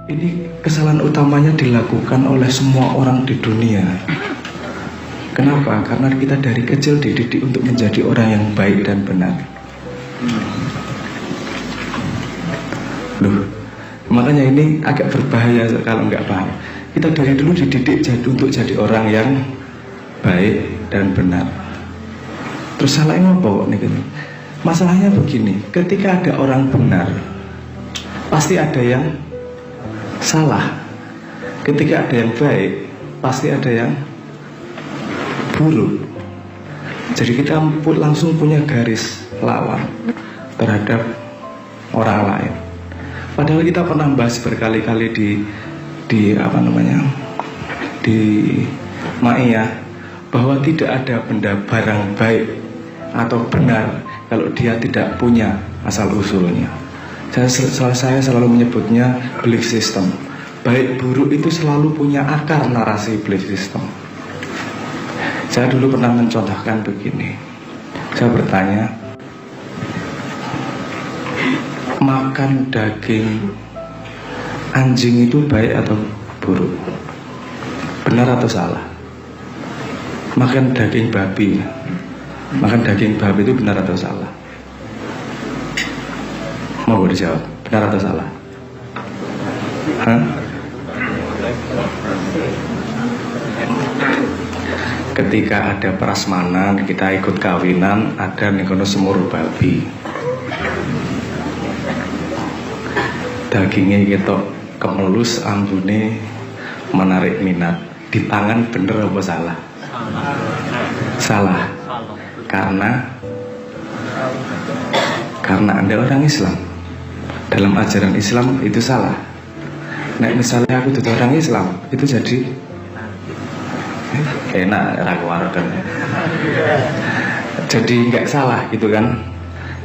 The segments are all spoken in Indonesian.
Ini kesalahan utamanya dilakukan oleh semua orang di dunia. Kenapa? Karena kita dari kecil dididik untuk menjadi orang yang baik dan benar. Loh, makanya ini agak berbahaya kalau nggak paham. Kita dari dulu dididik untuk jadi orang yang baik dan benar. Terus salahnya apa kok nih? Masalahnya begini, ketika ada orang benar, pasti ada yang salah. Ketika ada yang baik, pasti ada yang buruk. Jadi kita langsung punya garis lawan terhadap orang lain. Padahal kita pernah bahas berkali-kali di apa namanya, di Ma'iyah, bahwa tidak ada benda barang baik atau benar kalau dia tidak punya asal usulnya. Saya selalu menyebutnya belief system. Baik buruk itu selalu punya akar narasi belief system. Saya dulu pernah mencontohkan begini. Saya bertanya, makan daging anjing itu baik atau buruk? Benar atau salah? Makan daging babi itu benar atau salah? Mau dijawab, benar atau salah? Hah? Ketika ada prasmanan, kita ikut kawinan, ada nikono semur babi. Dagingnya kita kemelus, ambune menarik minat. Di tangan bener apa salah? Salah. Karena Anda orang Islam. Dalam ajaran Islam itu salah. Nah misalnya aku jadi orang Islam, itu jadi enak ragu-ragu. Jadi nggak salah gitu kan.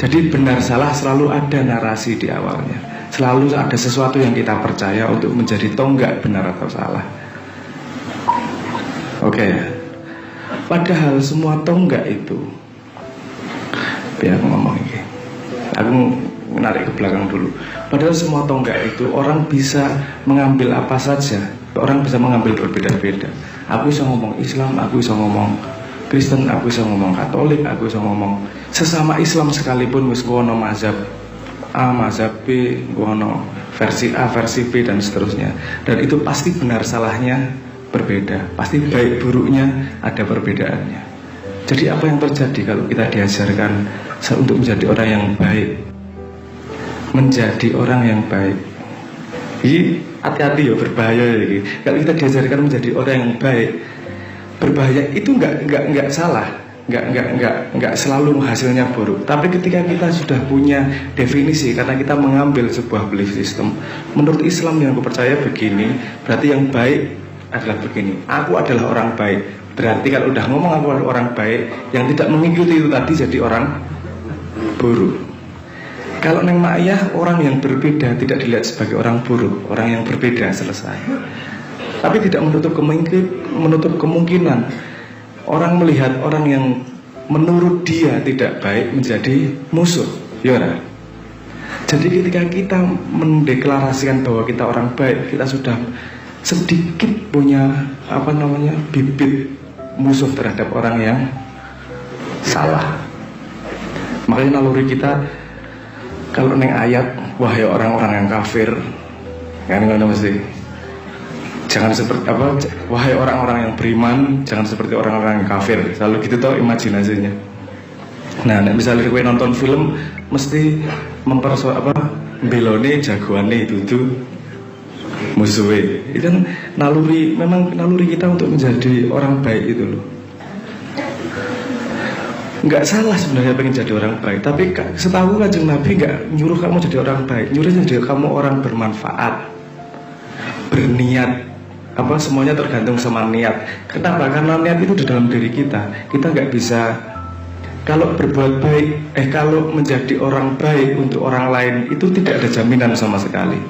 Jadi benar salah selalu ada narasi di awalnya. Selalu ada sesuatu yang kita percaya untuk menjadi tonggak benar atau salah. Oke. Padahal semua tonggak itu, biar ngomong ini, aku menarik ke belakang dulu. Padahal semua tonggak itu orang bisa mengambil apa saja. Orang bisa mengambil berbeda-beda. Aku bisa ngomong Islam, aku bisa ngomong Kristen, aku bisa ngomong Katolik, aku bisa ngomong sesama Islam sekalipun wis ngono mazhab A, mazhab B, ngono versi A, versi B dan seterusnya. Dan itu pasti benar salahnya berbeda. Pasti baik buruknya ada perbedaannya. Jadi apa yang terjadi kalau kita diajarkan untuk menjadi orang yang baik? Menjadi orang yang baik. Ini hati-hati ya, berbahaya ya. Kalau kita diajarkan menjadi orang yang baik, berbahaya itu nggak salah, nggak selalu hasilnya buruk. Tapi ketika kita sudah punya definisi, karena kita mengambil sebuah belief system, menurut Islam yang aku percaya begini, berarti yang baik adalah begini. Aku adalah orang baik. Berarti kalau udah ngomong aku adalah orang baik, yang tidak mengikuti itu tadi jadi orang buruk. Kalau neng Ma'iyah, orang yang berbeda tidak dilihat sebagai orang buruk, orang yang berbeda, selesai. Tapi tidak menutup kemungkinan orang melihat orang yang menurut dia tidak baik menjadi musuh. Ya, nah? Jadi ketika kita mendeklarasikan bahwa kita orang baik, kita sudah sedikit punya bibit musuh terhadap orang yang salah. Makanya naluri kita, kalau neng ayat, wahai orang-orang yang kafir, kan ngono mesti. Jangan seperti wahai orang-orang yang beriman, jangan seperti orang-orang yang kafir. Selalu gitu tau imajinasinya. Nah, misalnya kowe nonton film mesti belone jagoane itu musuhe. Itu kan memang naluri kita untuk menjadi orang baik itu loh. Nggak salah sebenarnya pengen jadi orang baik, tapi setahu Kanjeng Nabi nggak nyuruh kamu jadi orang baik, nyuruh jadi kamu orang bermanfaat, berniat. Semuanya tergantung sama niat. Kenapa? Karena niat itu di dalam diri kita. Kita nggak bisa, kalau berbuat baik, kalau menjadi orang baik untuk orang lain itu tidak ada jaminan sama sekali.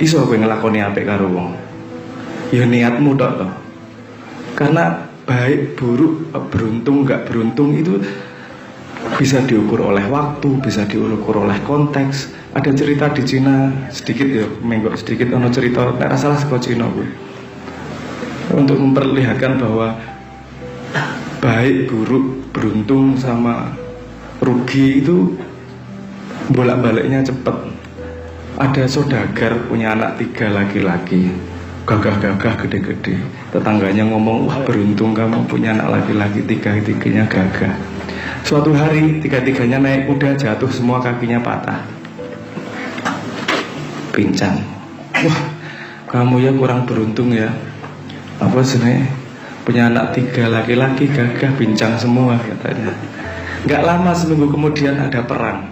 Iso kowe nglakoni apik karo wong, ya niatmu tok toh. Karena baik buruk, beruntung nggak beruntung itu Bisa diukur oleh waktu, bisa diukur oleh konteks. Ada cerita di Cina sedikit ya, menggok sedikit ono cerita, tidak salah saka Cina gue. Untuk memperlihatkan bahwa baik, buruk, beruntung sama rugi itu bolak-baliknya cepat. Ada saudagar punya anak 3 laki-laki, gagah-gagah gede-gede. Tetangganya ngomong, wah beruntung kamu punya anak laki-laki, 3-tiganya gagah. Suatu hari 3-tiganya naik kuda, jatuh semua, kakinya patah, pincang. Wah, kamu ya kurang beruntung ya. Apa sebenarnya punya anak 3 laki-laki, gagah, pincang semua katanya. Gak lama seminggu kemudian ada perang,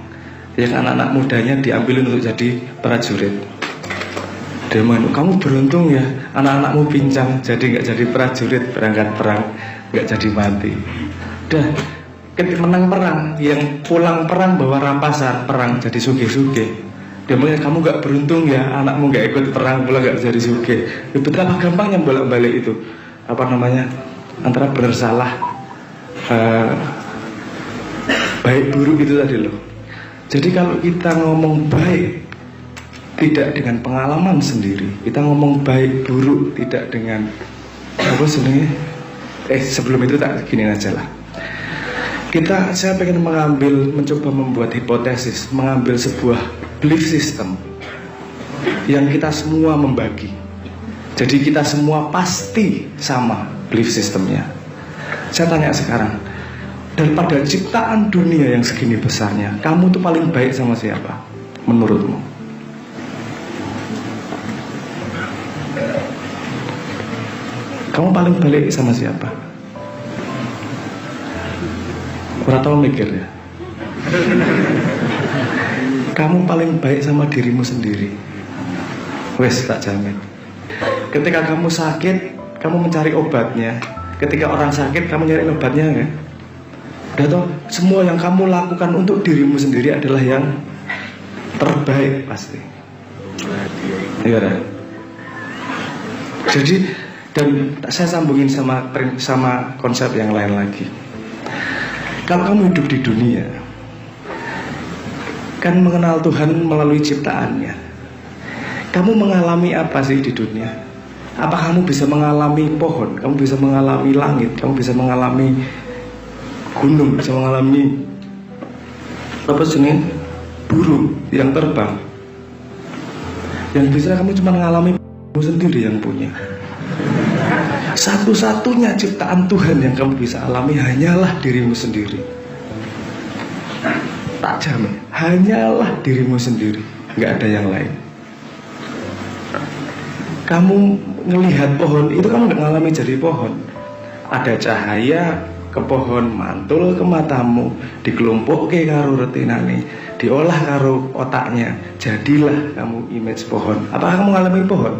yang anak-anak mudanya diambilin untuk jadi prajurit. Dia bilang, kamu beruntung ya, anak-anakmu pincang, jadi gak jadi prajurit, berangkat perang gak jadi mati. Udah ketika menang perang, yang pulang perang bawa rampasan perang jadi sugih-sugih. Dia bilang, kamu gak beruntung ya, anakmu gak ikut perang pula gak jadi sugih. Ya, betapa gampangnya bolak-balik itu, apa namanya, antara benar salah, baik buruk itu tadi loh. Jadi kalau kita ngomong baik tidak dengan pengalaman sendiri, kita ngomong baik buruk tidak dengan apa sebenarnya, sebelum itu tak gini aja lah. Saya pengen mencoba membuat hipotesis, mengambil sebuah belief system yang kita semua membagi. Jadi kita semua pasti sama belief systemnya. Saya tanya sekarang, daripada ciptaan dunia yang segini besarnya, kamu tuh paling baik sama siapa menurutmu? Kamu paling baik sama siapa? Ora tau mikir ya. Kamu paling baik sama dirimu sendiri. Wes tak jamin. Ketika kamu sakit, kamu mencari obatnya. Ketika orang sakit, kamu nyari obatnya kan? Udah tau, semua yang kamu lakukan untuk dirimu sendiri adalah yang terbaik pasti. Iya kan? Jadi, dan saya sambungin sama konsep yang lain lagi. Kalau kamu hidup di dunia, kan mengenal Tuhan melalui ciptaannya. Kamu mengalami apa sih di dunia? Apa kamu bisa mengalami pohon? Kamu bisa mengalami langit? Kamu bisa mengalami gunung? Bisa mengalami apa sih, burung yang terbang? Yang bisa kamu cuma mengalami kamu sendiri yang punya. Satu-satunya ciptaan Tuhan yang kamu bisa alami hanyalah dirimu sendiri. Tak jamin, hanyalah dirimu sendiri, nggak ada yang lain. Kamu ngelihat pohon itu, kamu nggak ngalami jadi pohon. Ada cahaya ke pohon, mantul ke matamu, dikelompok ke karo retinane, diolah karo otaknya, jadilah kamu image pohon. Apakah kamu ngalami pohon?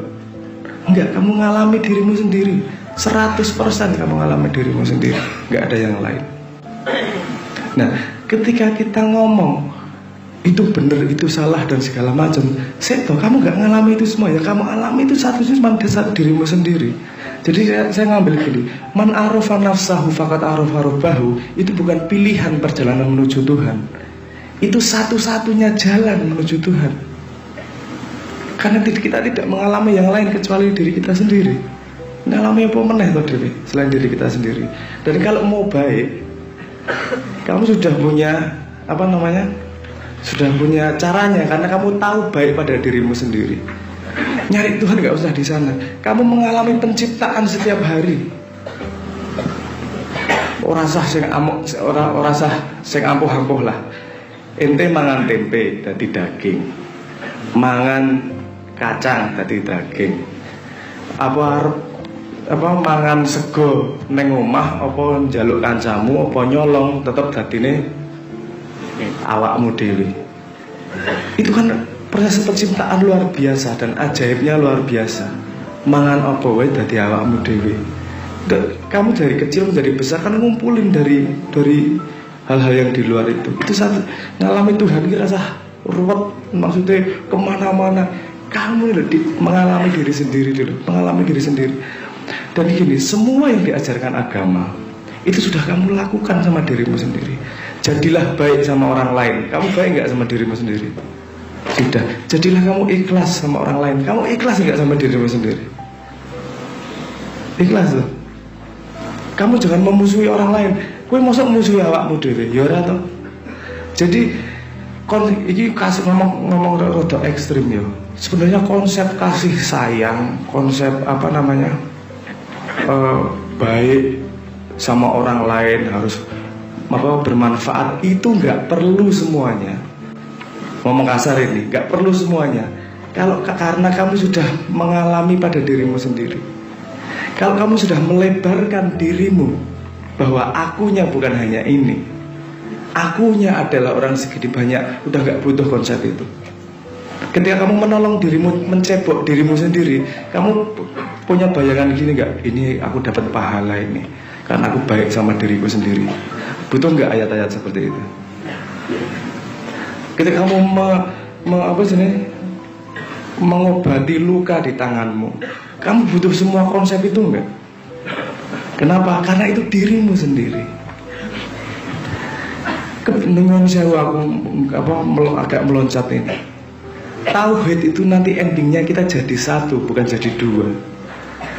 Enggak, kamu ngalami dirimu sendiri. 100% kamu ngalami dirimu sendiri, nggak ada yang lain. Nah, ketika kita ngomong itu benar, itu salah dan segala macam, seto kamu nggak ngalami itu semua. Ya kamu alami itu satu-satunya cuma dasar dirimu sendiri. Jadi saya ngambil gini, man arafa nafsahu faqad arafa rabbahu. Itu bukan pilihan perjalanan menuju Tuhan, itu satu-satunya jalan menuju Tuhan. Karena kita tidak mengalami yang lain kecuali diri kita sendiri. Ngalami apa meneh toh diri selain diri kita sendiri. Dan kalau mau baik, kamu sudah punya apa namanya, sudah punya caranya, karena kamu tahu baik pada dirimu sendiri. Nyari Tuhan nggak usah di sana. Kamu mengalami penciptaan setiap hari. Ora sah sing amuk, ora sah sing ampuh-ampuh lah. Ente mangan tempe dadi daging, mangan kacang dadi daging. Apa mangan sego neng omah, apa njaluk kancamu, apa nyolong, tetep dadine awakmu dhewe. Itu kan proses penciptaan luar biasa dan ajaibnya luar biasa. Mangan apa wae dadi awakmu dhewe. Kamu dari kecil menjadi besar kan ngumpulin dari hal-hal yang di luar itu. Itu satu ngalami Tuhan ki rasa ruwet, maksudnya kemana-mana. Kamu mengalami diri sendiri dulu, mengalami diri sendiri. Dan gini, semua yang diajarkan agama itu sudah kamu lakukan sama dirimu sendiri. Jadilah baik sama orang lain. Kamu baik nggak sama dirimu sendiri? Sudah. Jadilah kamu ikhlas sama orang lain. Kamu ikhlas nggak sama dirimu sendiri? Ikhlas loh. Kamu jangan memusuhi orang lain. Kowe mosok musuhi awakmu dhewe, ya ora to? Jadi ini kasih ngomong rada ekstrim ya. Sebenarnya konsep kasih sayang, konsep apa namanya, baik sama orang lain, harus bermanfaat, itu nggak perlu semuanya. Ngomong kasar ini, nggak perlu semuanya. Karena kamu sudah mengalami pada dirimu sendiri. Kalau kamu sudah melebarkan dirimu bahwa akunya bukan hanya ini, akunya adalah orang segini banyak, udah gak butuh konsep itu. Ketika kamu menolong dirimu, mencebok dirimu sendiri, kamu punya bayangan gini gak? Ini aku dapat pahala ini karena aku baik sama diriku sendiri. Butuh gak ayat-ayat seperti itu? Ketika kamu mengobati luka di tanganmu, kamu butuh semua konsep itu enggak? Kenapa? Karena itu dirimu sendiri. Kebenaran saya aku agak meloncat ini. Tauhid itu nanti endingnya kita jadi satu, bukan jadi dua.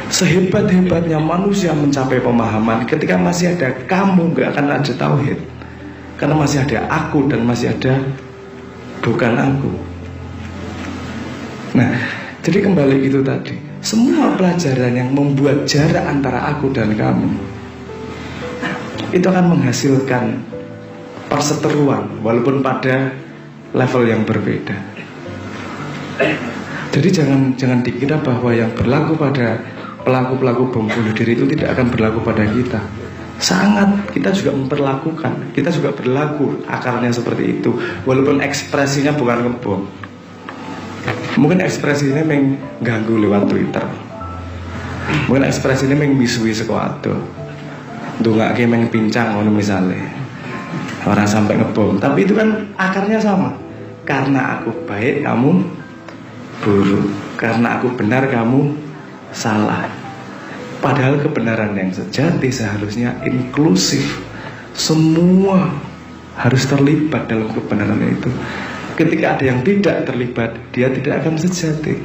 Sehebat-hebatnya manusia mencapai pemahaman, ketika masih ada kamu nggak akan ada tauhid. Karena masih ada aku dan masih ada bukan aku. Nah, jadi kembali itu tadi, semua pelajaran yang membuat jarak antara aku dan kamu itu akan menghasilkan perseteruan walaupun pada level yang berbeda. Jadi jangan dikira bahwa yang berlaku pada pelaku-pelaku bom bunuh diri itu tidak akan berlaku pada kita. Sangat, kita juga memperlakukan, kita juga berlaku akarnya seperti itu, walaupun ekspresinya bukan ngebom. Mungkin ekspresinya mengganggu lewat Twitter. Mungkin ekspresinya misui sesuatu. Ndongake pincang ngono misale. Orang sampai ngebom, tapi itu kan akarnya sama. Karena aku baik, kamu buruk. Karena aku benar, kamu salah. Padahal kebenaran yang sejati seharusnya inklusif. Semua harus terlibat dalam kebenaran itu. Ketika ada yang tidak terlibat, dia tidak akan sejati.